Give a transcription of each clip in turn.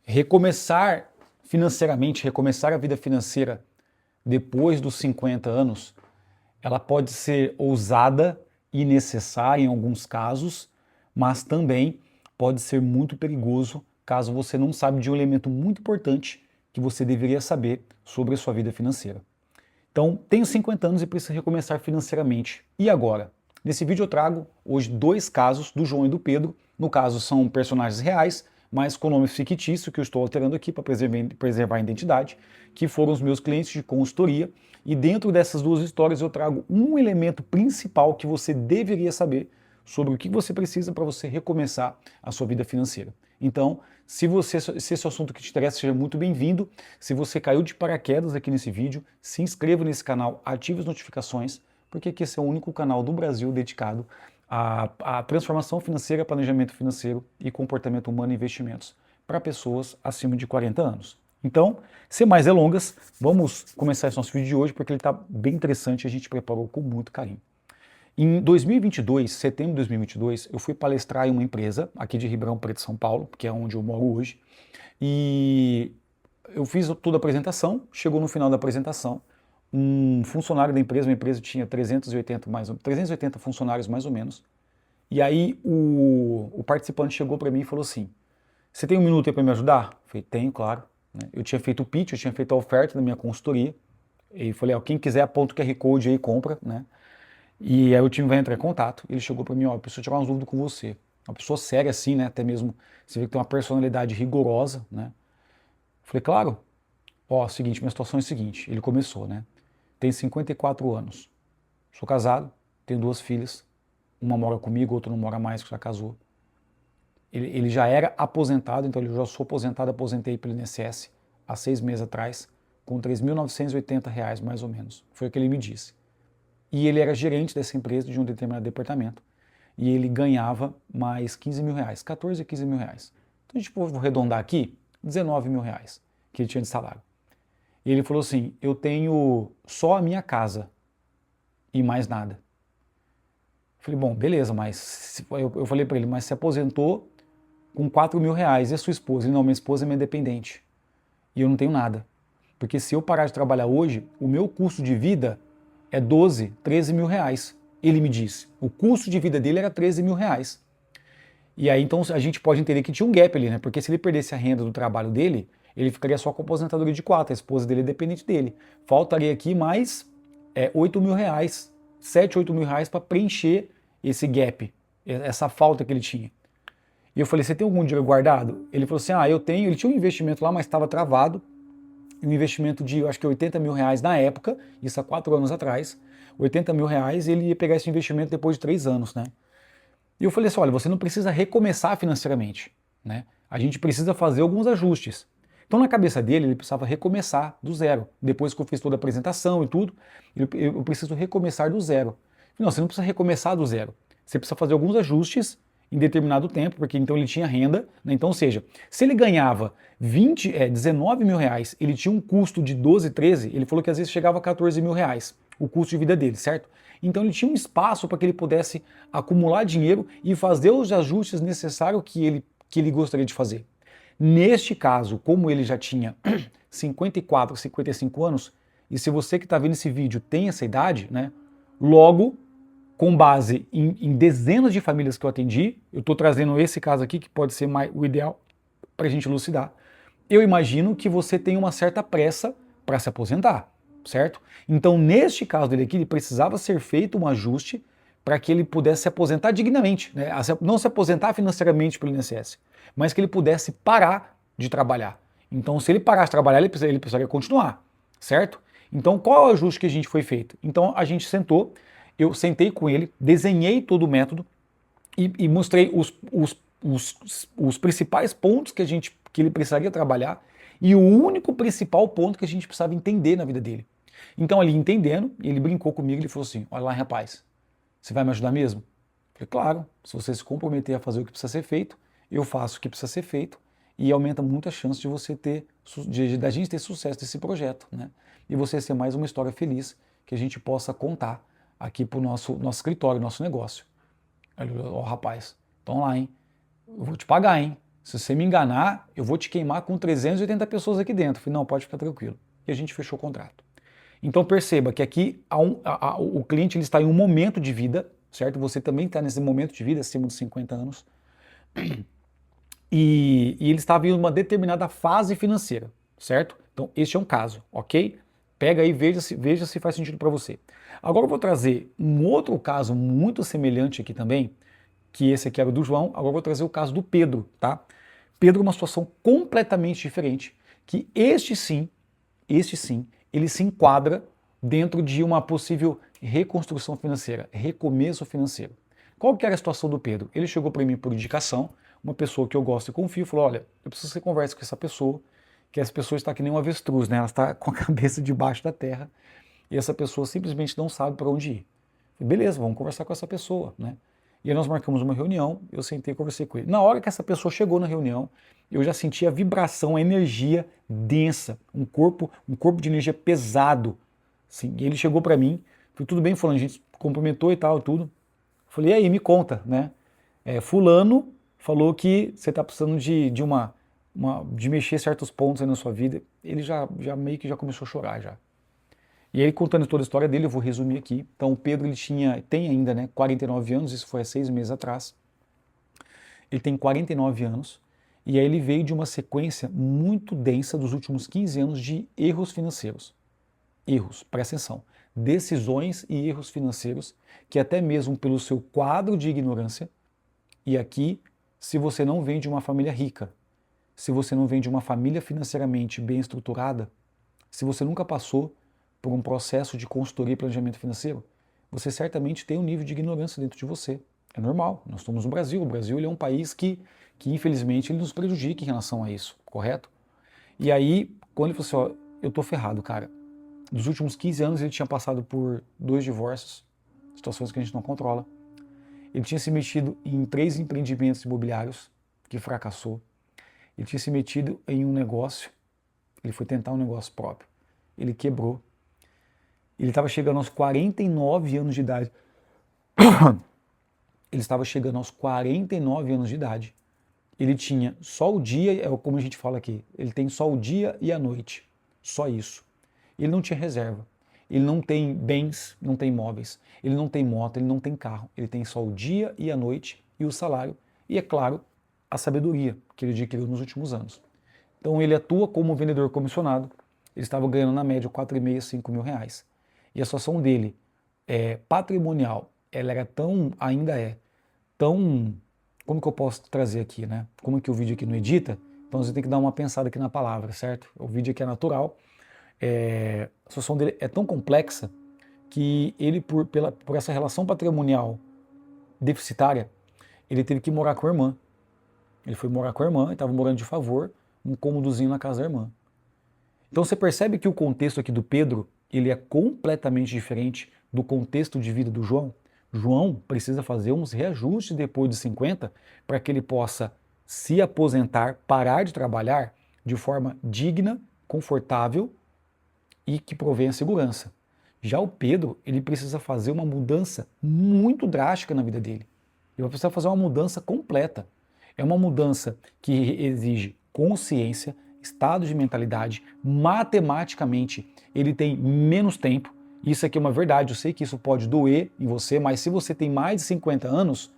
recomeçar financeiramente, recomeçar a vida financeira depois dos 50 anos, ela pode ser ousada e necessária em alguns casos, mas também pode ser muito perigoso caso você não saiba de um elemento muito importante que você deveria saber sobre a sua vida financeira. Então, tenho 50 anos e preciso recomeçar financeiramente. E agora? Nesse vídeo eu trago hoje dois casos do João e do Pedro. No caso, são personagens reais, mas com nome fictício, que eu estou alterando aqui para preservar a identidade, que foram os meus clientes de consultoria. E dentro dessas duas histórias eu trago um elemento principal que você deveria saber sobre o que você precisa para você recomeçar a sua vida financeira. Então, se esse é o assunto que te interessa, seja muito bem-vindo. Se você caiu de paraquedas aqui nesse vídeo, se inscreva nesse canal, ative as notificações, porque aqui esse é o único canal do Brasil dedicado à transformação financeira, planejamento financeiro e comportamento humano e investimentos para pessoas acima de 40 anos. Então, sem mais delongas, vamos começar esse nosso vídeo de hoje, porque ele está bem interessante e a gente preparou com muito carinho. Em 2022, setembro de 2022, eu fui palestrar em uma empresa aqui de Ribeirão Preto, São Paulo, que é onde eu moro hoje, e eu fiz toda a apresentação. Chegou no final da apresentação, um funcionário da empresa, uma empresa tinha 380 funcionários mais ou menos, e aí o participante chegou para mim e falou assim: você tem um minuto aí para me ajudar? Eu falei, tenho, claro. Eu tinha feito o pitch, eu tinha feito a oferta da minha consultoria, e falei, ó, quem quiser aponta o QR Code aí e compra, né? E aí o time vai entrar em contato. Ele chegou para mim, ó, eu preciso tirar umas dúvidas com você. Uma pessoa séria assim, né? Até mesmo você vê que tem uma personalidade rigorosa, né? Falei, claro. Ó, seguinte, minha situação é a seguinte. Ele começou, né? Tem 54 anos. Sou casado, tenho duas filhas. Uma mora comigo, outra não mora mais, que já casou. Ele já era aposentado, então ele já sou aposentado, aposentei pelo INSS há 6 meses atrás, com R$ 3.980 mais ou menos. Foi o que ele me disse. E ele era gerente dessa empresa, de um determinado departamento, e ele ganhava mais 15 mil reais, 14 a 15 mil reais. Então a gente pode arredondar aqui, 19 mil reais que ele tinha de salário. E ele falou assim, eu tenho só a minha casa e mais nada. Eu falei, bom, beleza, mas eu falei para ele, mas se aposentou com 4 mil reais, e a sua esposa? Ele, não, minha esposa é minha dependente, e eu não tenho nada. Porque se eu parar de trabalhar hoje, o meu custo de vida é 12, 13 mil reais. Ele me disse. O custo de vida dele era 13 mil reais. E aí então a gente pode entender que tinha um gap ali, né? Porque se ele perdesse a renda do trabalho dele, ele ficaria só com a aposentadoria de 4, a esposa dele é dependente dele. Faltaria aqui mais 8 mil reais, 7, 8 mil reais para preencher esse gap, essa falta que ele tinha. E eu falei, você tem algum dinheiro guardado? Ele falou assim, eu tenho. Ele tinha um investimento lá, mas estava travado. Um investimento de, eu acho que 80 mil reais na época, isso há 4 anos atrás, 80 mil reais, ele ia pegar esse investimento depois de 3 anos, né? E eu falei assim, olha, você não precisa recomeçar financeiramente, né? A gente precisa fazer alguns ajustes. Então na cabeça dele, ele precisava recomeçar do zero. Depois que eu fiz toda a apresentação e tudo, eu preciso recomeçar do zero. Eu falei, não, você não precisa recomeçar do zero. Você precisa fazer alguns ajustes em determinado tempo, porque então ele tinha renda, né? Então, ou seja, se ele ganhava 19 mil reais, ele tinha um custo de 12, 13, ele falou que às vezes chegava a 14 mil reais, o custo de vida dele, certo? Então ele tinha um espaço para que ele pudesse acumular dinheiro e fazer os ajustes necessários que ele gostaria de fazer. Neste caso, como ele já tinha 54, 55 anos, e se você que está vendo esse vídeo tem essa idade, né? Logo, com base em dezenas de famílias que eu atendi, eu estou trazendo esse caso aqui, que pode ser o ideal para a gente elucidar. Eu imagino que você tem uma certa pressa para se aposentar, certo? Então, neste caso dele aqui, ele precisava ser feito um ajuste para que ele pudesse se aposentar dignamente, né? Não se aposentar financeiramente pelo INSS, mas que ele pudesse parar de trabalhar. Então, se ele parasse de trabalhar, ele precisaria continuar, certo? Então, qual é o ajuste que a gente foi feito? Então, a gente sentou, eu sentei com ele, desenhei todo o método e mostrei os principais pontos que ele precisaria trabalhar e o único principal ponto que a gente precisava entender na vida dele. Então, ali entendendo, ele brincou comigo, ele falou assim, olha lá, rapaz, você vai me ajudar mesmo? Eu falei, claro, se você se comprometer a fazer o que precisa ser feito, eu faço o que precisa ser feito e aumenta muito a chance de você da gente ter sucesso nesse projeto, né? E você ser mais uma história feliz que a gente possa contar aqui para o nosso escritório, nosso negócio. Aí ele falou, rapaz, então lá, hein? Eu vou te pagar, hein? Se você me enganar, eu vou te queimar com 380 pessoas aqui dentro. Eu falei, não, pode ficar tranquilo. E a gente fechou o contrato. Então perceba que aqui o cliente ele está em um momento de vida, certo? Você também está nesse momento de vida, acima dos 50 anos. E ele estava em uma determinada fase financeira, certo? Então este é um caso, ok? Pega aí, veja se faz sentido para você. Agora eu vou trazer um outro caso muito semelhante aqui também, que esse aqui era o do João, agora eu vou trazer o caso do Pedro, tá? Pedro é uma situação completamente diferente, que este sim, ele se enquadra dentro de uma possível reconstrução financeira, recomeço financeiro. Qual que era a situação do Pedro? Ele chegou para mim por indicação, uma pessoa que eu gosto e confio, falou, olha, eu preciso que você converse com essa pessoa, que essa pessoa está que nem um avestruz, né? Ela está com a cabeça debaixo da terra, e essa pessoa simplesmente não sabe para onde ir. Falei, beleza, vamos conversar com essa pessoa, né? E aí nós marcamos uma reunião, eu sentei e conversei com ele. Na hora que essa pessoa chegou na reunião, eu já senti a vibração, a energia densa, um corpo de energia pesado. Assim, e ele chegou para mim, foi tudo bem, falando, a gente cumprimentou e tal, tudo. Falei, e aí, me conta, né? Fulano falou que você está precisando de mexer certos pontos aí na sua vida. Ele já meio que já começou a chorar já. E aí, contando toda a história dele, eu vou resumir aqui. Então, o Pedro, ele tem ainda, né, 49 anos, isso foi há 6 meses atrás. Ele tem 49 anos, e aí ele veio de uma sequência muito densa dos últimos 15 anos de erros financeiros. Erros, presta atenção. Decisões e erros financeiros, que até mesmo pelo seu quadro de ignorância, e aqui, se você não vem de uma família rica, se você não vem de uma família financeiramente bem estruturada, se você nunca passou por um processo de consultoria e planejamento financeiro, você certamente tem um nível de ignorância dentro de você. É normal, nós estamos no Brasil. O Brasil ele é um país que infelizmente ele nos prejudica em relação a isso, correto? E aí, quando ele falou assim, ó, eu tô ferrado, cara. Dos últimos 15 anos ele tinha passado por 2 divórcios, situações que a gente não controla. Ele tinha se metido em 3 empreendimentos imobiliários, que fracassou. Ele tinha se metido em um negócio, ele foi tentar um negócio próprio. Ele quebrou. Ele estava chegando aos 49 anos de idade. Ele estava chegando aos 49 anos de idade. Ele tinha só o dia, é como a gente fala aqui, ele tem só o dia e a noite. Só isso. Ele não tinha reserva. Ele não tem bens, não tem imóveis. Ele não tem moto, ele não tem carro. Ele tem só o dia e a noite e o salário. E, é claro, a sabedoria que ele adquiriu nos últimos anos. Então ele atua como vendedor comissionado. Ele estava ganhando na média 4,5, 5 mil reais. E a situação dele patrimonial, ela era ainda é tão, como que eu posso trazer aqui, né? Como que o vídeo aqui não edita, então você tem que dar uma pensada aqui na palavra, certo? O vídeo aqui é natural. A situação dele é tão complexa que ele, por essa relação patrimonial deficitária, ele teve que morar com a irmã. Ele foi morar com a irmã, estava morando de favor, um cômodozinho na casa da irmã. Então você percebe que o contexto aqui do Pedro, ele é completamente diferente do contexto de vida do João. João precisa fazer uns reajustes depois de 50 para que ele possa se aposentar, parar de trabalhar de forma digna, confortável e que provenha segurança. Já o Pedro, ele precisa fazer uma mudança muito drástica na vida dele. Ele vai precisar fazer uma mudança completa. É uma mudança que exige consciência, estado de mentalidade, matematicamente ele tem menos tempo. Isso aqui é uma verdade, eu sei que isso pode doer em você, mas se você tem mais de 50 anos,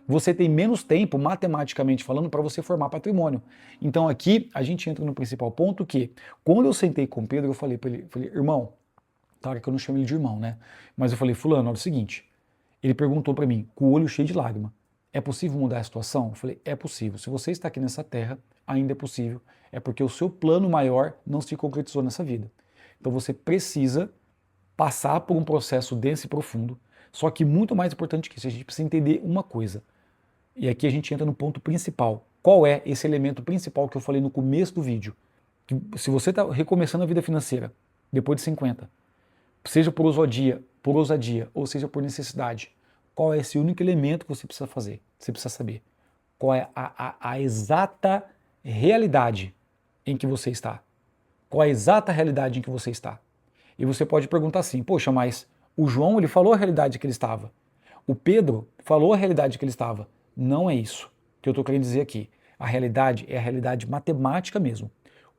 você tem menos tempo, matematicamente falando, para você formar patrimônio. Então aqui a gente entra no principal ponto que, quando eu sentei com o Pedro, eu falei para ele, irmão, claro que eu não chamo ele de irmão, né? Mas eu falei, fulano, olha o seguinte, ele perguntou para mim, com o olho cheio de lágrima, é possível mudar a situação? Eu falei, é possível. Se você está aqui nessa terra, ainda é possível. É porque o seu plano maior não se concretizou nessa vida. Então você precisa passar por um processo denso e profundo. Só que muito mais importante que isso, a gente precisa entender uma coisa. E aqui a gente entra no ponto principal. Qual é esse elemento principal que eu falei no começo do vídeo? Que se você está recomeçando a vida financeira, depois de 50, seja por ousadia ou seja por necessidade, qual é esse único elemento que você precisa fazer? Você precisa saber qual é a exata realidade em que você está. Qual é a exata realidade em que você está. E você pode perguntar assim, poxa, mas o João ele falou a realidade que ele estava. O Pedro falou a realidade que ele estava. Não é isso que eu estou querendo dizer aqui. A realidade é a realidade matemática mesmo.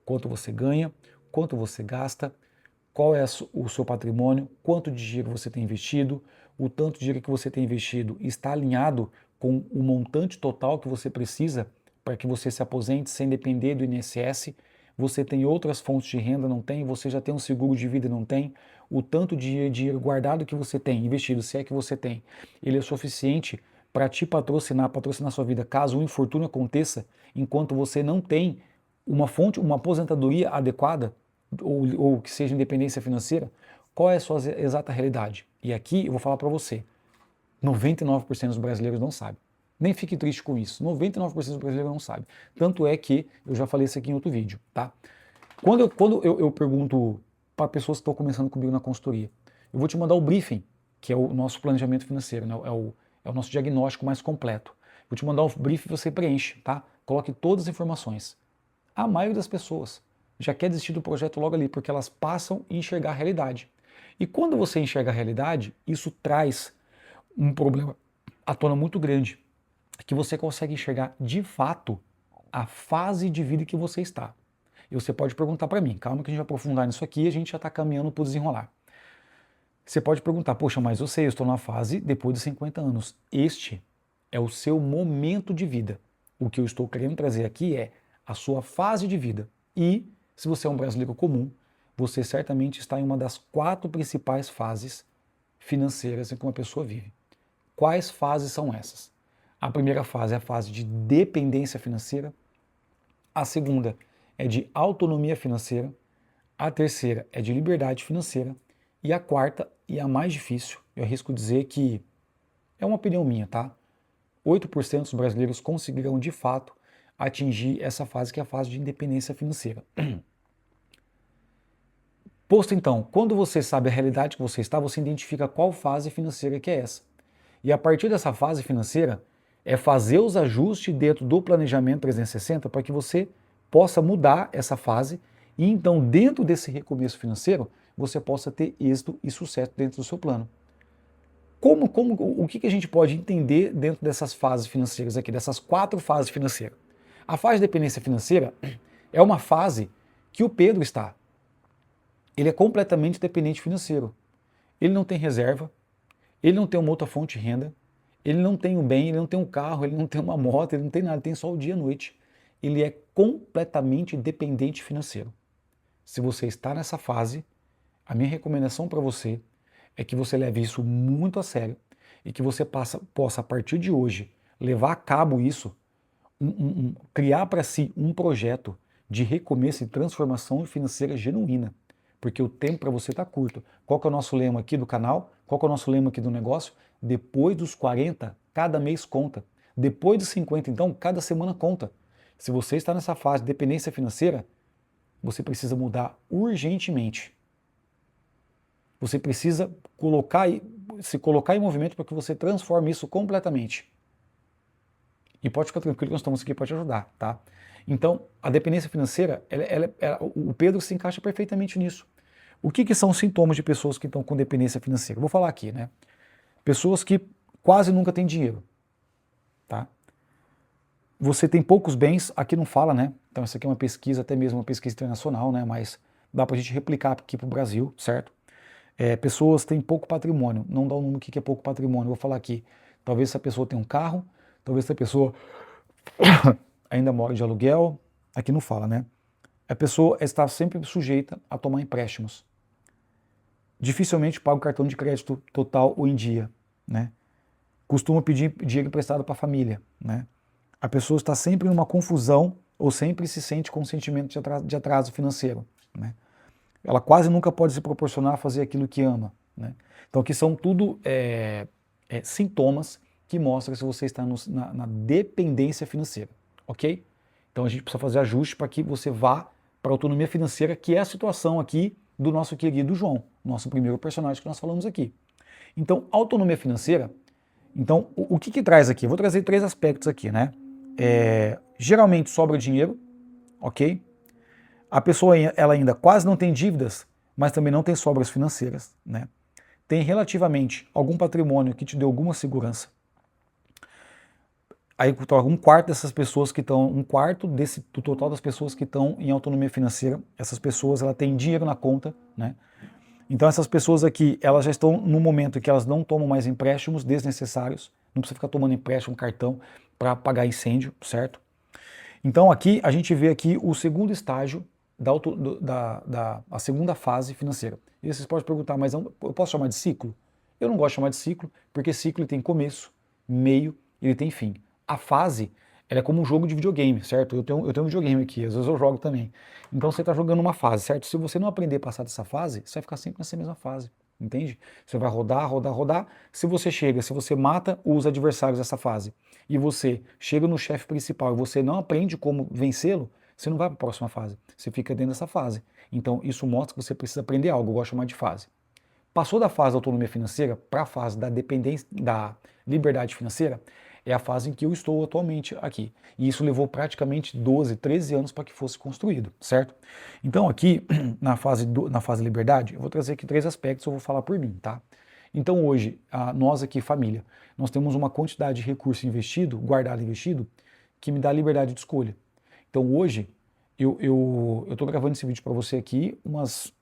Quanto você ganha, quanto você gasta, qual é o seu patrimônio, quanto de dinheiro você tem investido, o tanto de dinheiro que você tem investido está alinhado com o montante total que você precisa para que você se aposente sem depender do INSS. Você tem outras fontes de renda, não tem? Você já tem um seguro de vida, não tem? O tanto de dinheiro guardado que você tem, investido, se é que você tem, ele é suficiente para te patrocinar sua vida caso um infortúnio aconteça, enquanto você não tem uma fonte, uma aposentadoria adequada, ou que seja independência financeira? Qual é a sua exata realidade? E aqui eu vou falar para você, 99% dos brasileiros não sabem. Nem fique triste com isso, 99% dos brasileiros não sabem. Tanto é que, eu já falei isso aqui em outro vídeo, tá? Quando eu pergunto para pessoas que estão começando comigo na consultoria, eu vou te mandar o briefing, que é o nosso planejamento financeiro, né? É o nosso diagnóstico mais completo. Vou te mandar o briefing e você preenche, tá? Coloque todas as informações. A maioria das pessoas já quer desistir do projeto logo ali, porque elas passam a enxergar a realidade. E quando você enxerga a realidade, isso traz um problema à tona muito grande, que você consegue enxergar de fato a fase de vida que você está. E você pode perguntar para mim, calma que a gente vai aprofundar nisso aqui e a gente já está caminhando para o desenrolar. Você pode perguntar, poxa, mas eu sei, eu estou na fase depois de 50 anos. Este é o seu momento de vida. O que eu estou querendo trazer aqui é a sua fase de vida. E, se você é um brasileiro comum, você certamente está em uma das 4 principais fases financeiras em que uma pessoa vive. Quais fases são essas? A primeira fase é a fase de dependência financeira. A segunda é de autonomia financeira. A terceira é de liberdade financeira. E a quarta, e a mais difícil, eu arrisco dizer que é uma opinião minha, tá? 8% dos brasileiros conseguirão de fato atingir essa fase, que é a fase de independência financeira. Posto então, quando você sabe a realidade que você está, você identifica qual fase financeira que é essa. E a partir dessa fase financeira, é fazer os ajustes dentro do planejamento 360 para que você possa mudar essa fase e então dentro desse recomeço financeiro, você possa ter êxito e sucesso dentro do seu plano. O que a gente pode entender dentro dessas fases financeiras aqui, dessas 4 fases financeiras? A fase de dependência financeira é uma fase que o Pedro está. Ele é completamente dependente financeiro. Ele não tem reserva, ele não tem uma outra fonte de renda, ele não tem um bem, ele não tem um carro, ele não tem uma moto, ele não tem nada, ele tem só o dia e a noite. Ele é completamente dependente financeiro. Se você está nessa fase, a minha recomendação para você é que você leve isso muito a sério e que você possa, a partir de hoje, levar a cabo isso, criar para si um projeto de recomeço e transformação financeira genuína. Porque o tempo para você está curto. Qual que é o nosso lema aqui do canal? Qual que é o nosso lema aqui do negócio? Depois dos 40, cada mês conta. Depois dos 50, então, cada semana conta. Se você está nessa fase de dependência financeira, você precisa mudar urgentemente. Você precisa se colocar em movimento para que você transforme isso completamente. E pode ficar tranquilo que nós estamos aqui para te ajudar, tá? Então, a dependência financeira, o Pedro se encaixa perfeitamente nisso. O que são os sintomas de pessoas que estão com dependência financeira? Vou falar aqui, né? Pessoas que quase nunca têm dinheiro, tá? Você tem poucos bens, aqui não fala, né? Então, isso aqui é uma pesquisa, até mesmo uma pesquisa internacional, né? Mas dá pra gente replicar aqui pro Brasil, certo? Pessoas têm pouco patrimônio, não dá o número do que é pouco patrimônio, vou falar aqui. Talvez essa pessoa tenha um carro, talvez essa pessoa ainda mora de aluguel, aqui não fala, né? A pessoa está sempre sujeita a tomar empréstimos. Dificilmente paga o cartão de crédito total ou em dia, né? Costuma pedir dinheiro emprestado para a família, né? A pessoa está sempre numa confusão ou sempre se sente com sentimento de atraso financeiro, né? Ela quase nunca pode se proporcionar a fazer aquilo que ama, né? Então aqui são tudo sintomas que mostram se você está na dependência financeira, ok? Então a gente precisa fazer ajuste para que você vá para a autonomia financeira, que é a situação aqui do nosso querido João, nosso primeiro personagem que nós falamos aqui. Então, autonomia financeira, então o que traz aqui? Eu vou trazer 3 aspectos aqui, né? Geralmente sobra dinheiro, ok? A pessoa ela ainda quase não tem dívidas, mas também não tem sobras financeiras, né? Tem relativamente algum patrimônio que te deu alguma segurança. aí um quarto dessas pessoas que estão, um quarto do total das pessoas que estão em autonomia financeira, essas pessoas, ela tem dinheiro na conta, né? Então essas pessoas aqui, elas já estão no momento em que elas não tomam mais empréstimos desnecessários, não precisa ficar tomando empréstimo, cartão para pagar incêndio, certo? Então aqui a gente vê aqui o segundo estágio a segunda fase financeira. E vocês podem perguntar, mas eu posso chamar de ciclo? Eu não gosto de chamar de ciclo, porque ciclo ele tem começo, meio, ele tem fim. A fase, ela é como um jogo de videogame, certo? Eu tenho um videogame aqui, às vezes eu jogo também. Então você está jogando uma fase, certo? Se você não aprender a passar dessa fase, você vai ficar sempre nessa mesma fase, entende? Você vai rodar, rodar, rodar. Se você mata os adversários dessa fase, e você chega no chefe principal e você não aprende como vencê-lo, você não vai para a próxima fase, você fica dentro dessa fase. Então isso mostra que você precisa aprender algo, eu gosto de chamar de fase. Passou da fase da autonomia financeira para a fase da dependência, da liberdade financeira, é a fase em que eu estou atualmente aqui. E isso levou praticamente 12, 13 anos para que fosse construído, certo? Então aqui, na fase liberdade, eu vou trazer aqui 3 aspectos, eu vou falar por mim, tá? Então hoje, nós aqui, família, nós temos uma quantidade de recurso investido, guardado investido, que me dá liberdade de escolha. Então hoje, eu estou gravando esse vídeo para você aqui,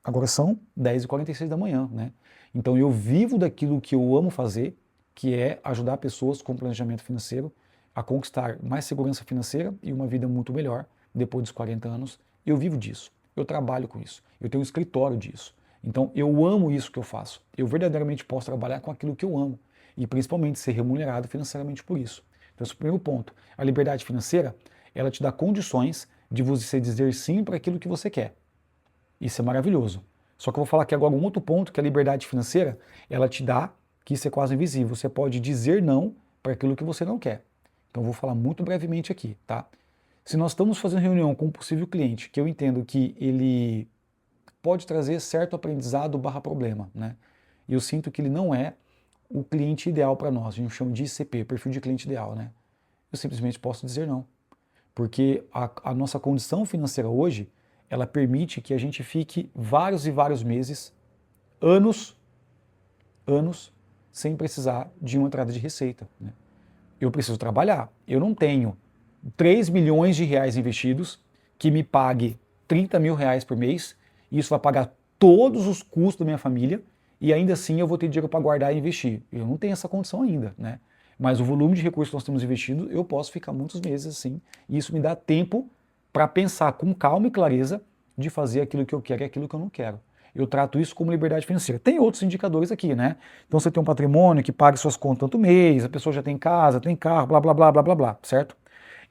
agora são 10h46 da manhã, né? Então eu vivo daquilo que eu amo fazer, que é ajudar pessoas com planejamento financeiro a conquistar mais segurança financeira e uma vida muito melhor depois dos 40 anos. Eu vivo disso, eu trabalho com isso, eu tenho um escritório disso. Então eu amo isso que eu faço. Eu verdadeiramente posso trabalhar com aquilo que eu amo e principalmente ser remunerado financeiramente por isso. Então esse é o primeiro ponto. A liberdade financeira, ela te dá condições de você dizer sim para aquilo que você quer. Isso é maravilhoso. Só que eu vou falar aqui agora um outro ponto, que a liberdade financeira, ela te dá, que isso é quase invisível, você pode dizer não para aquilo que você não quer. Então eu vou falar muito brevemente aqui, tá? Se nós estamos fazendo reunião com um possível cliente, que eu entendo que ele pode trazer certo aprendizado / problema, né? E eu sinto que ele não é o cliente ideal para nós, a gente chama de ICP, perfil de cliente ideal, né? Eu simplesmente posso dizer não. Porque a nossa condição financeira hoje, ela permite que a gente fique vários e vários meses, anos, sem precisar de uma entrada de receita, né? Eu preciso trabalhar. Eu não tenho 3 milhões de reais investidos que me pague 30 mil reais por mês, e isso vai pagar todos os custos da minha família, e ainda assim eu vou ter dinheiro para guardar e investir. Eu não tenho essa condição ainda, né? Mas o volume de recursos que nós temos investido, eu posso ficar muitos meses assim, e isso me dá tempo para pensar com calma e clareza de fazer aquilo que eu quero e aquilo que eu não quero. Eu trato isso como liberdade financeira. Tem outros indicadores aqui, né? Então você tem um patrimônio que paga suas contas tanto mês, a pessoa já tem casa, tem carro, blá, blá, blá, blá, blá, blá, certo?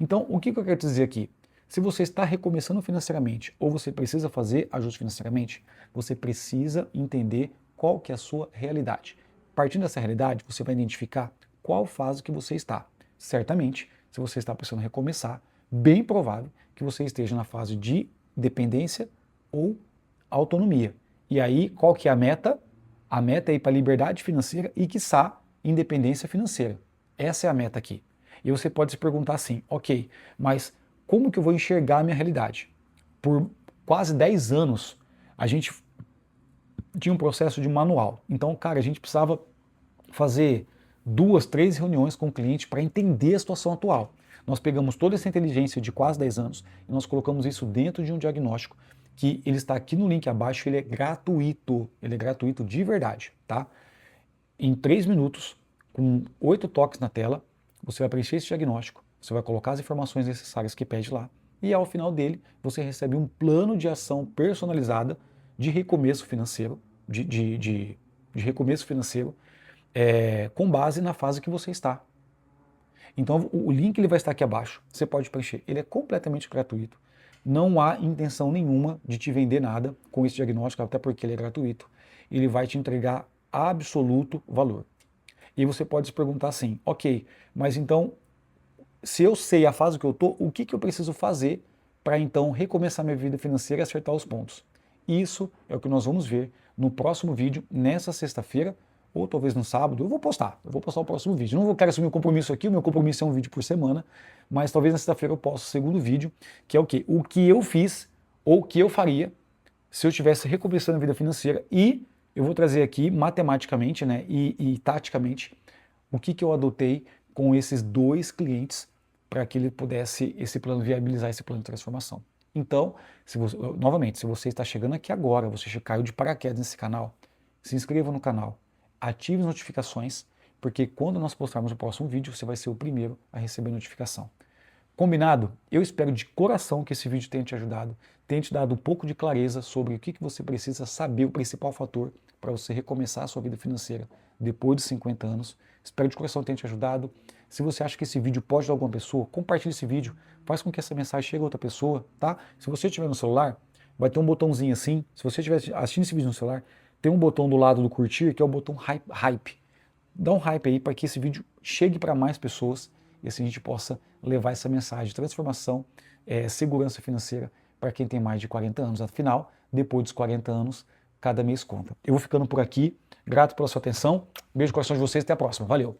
Então, o que eu quero dizer aqui? Se você está recomeçando financeiramente ou você precisa fazer ajuste financeiramente, você precisa entender qual que é a sua realidade. Partindo dessa realidade, você vai identificar qual fase que você está. Certamente, se você está precisando recomeçar, bem provável que você esteja na fase de dependência ou autonomia. E aí, qual que é a meta? A meta é ir para a liberdade financeira e, quiçá, independência financeira. Essa é a meta aqui. E você pode se perguntar assim, ok, mas como que eu vou enxergar a minha realidade? Por quase 10 anos, a gente tinha um processo de manual. Então, cara, a gente precisava fazer 2, 3 reuniões com o cliente para entender a situação atual. Nós pegamos toda essa inteligência de quase 10 anos e nós colocamos isso dentro de um diagnóstico que ele está aqui no link abaixo, ele é gratuito de verdade, tá? Em 3 minutos, com 8 toques na tela, você vai preencher esse diagnóstico, você vai colocar as informações necessárias que pede lá, e ao final dele, você recebe um plano de ação personalizada de recomeço financeiro, de recomeço financeiro, com base na fase que você está. Então o link ele vai estar aqui abaixo, você pode preencher, ele é completamente gratuito. Não há intenção nenhuma de te vender nada com esse diagnóstico, até porque ele é gratuito. Ele vai te entregar absoluto valor. E você pode se perguntar assim, ok, mas então, se eu sei a fase que eu estou, o que eu preciso fazer para então recomeçar minha vida financeira e acertar os pontos? Isso é o que nós vamos ver no próximo vídeo, nessa sexta-feira, ou talvez no sábado. Eu vou postar o próximo vídeo. Não quero assumir o compromisso aqui, o meu compromisso é um vídeo por semana, mas talvez na sexta-feira eu poste o segundo vídeo, que é o quê? O que eu fiz, ou o que eu faria, se eu estivesse recomeçando a vida financeira, e eu vou trazer aqui matematicamente, né, e taticamente, o que eu adotei com esses 2 clientes para que ele pudesse esse plano viabilizar esse plano de transformação. Então, novamente, se você está chegando aqui agora, você caiu de paraquedas nesse canal, se inscreva no canal, ative as notificações, porque quando nós postarmos o próximo vídeo, você vai ser o primeiro a receber notificação. Combinado? Eu espero de coração que esse vídeo tenha te ajudado, tenha te dado um pouco de clareza sobre o que você precisa saber, o principal fator para você recomeçar a sua vida financeira depois de 50 anos. Espero de coração tenha te ajudado. Se você acha que esse vídeo pode ajudar alguma pessoa, compartilhe esse vídeo, faz com que essa mensagem chegue a outra pessoa, tá? Se você estiver no celular, vai ter um botãozinho assim, se você estiver assistindo esse vídeo no celular, tem um botão do lado do curtir, que é o botão hype. Dá um hype aí para que esse vídeo chegue para mais pessoas e assim a gente possa levar essa mensagem de transformação, segurança financeira para quem tem mais de 40 anos. Afinal, depois dos 40 anos, cada mês conta. Eu vou ficando por aqui, grato pela sua atenção, beijo no coração de vocês, até a próxima, valeu!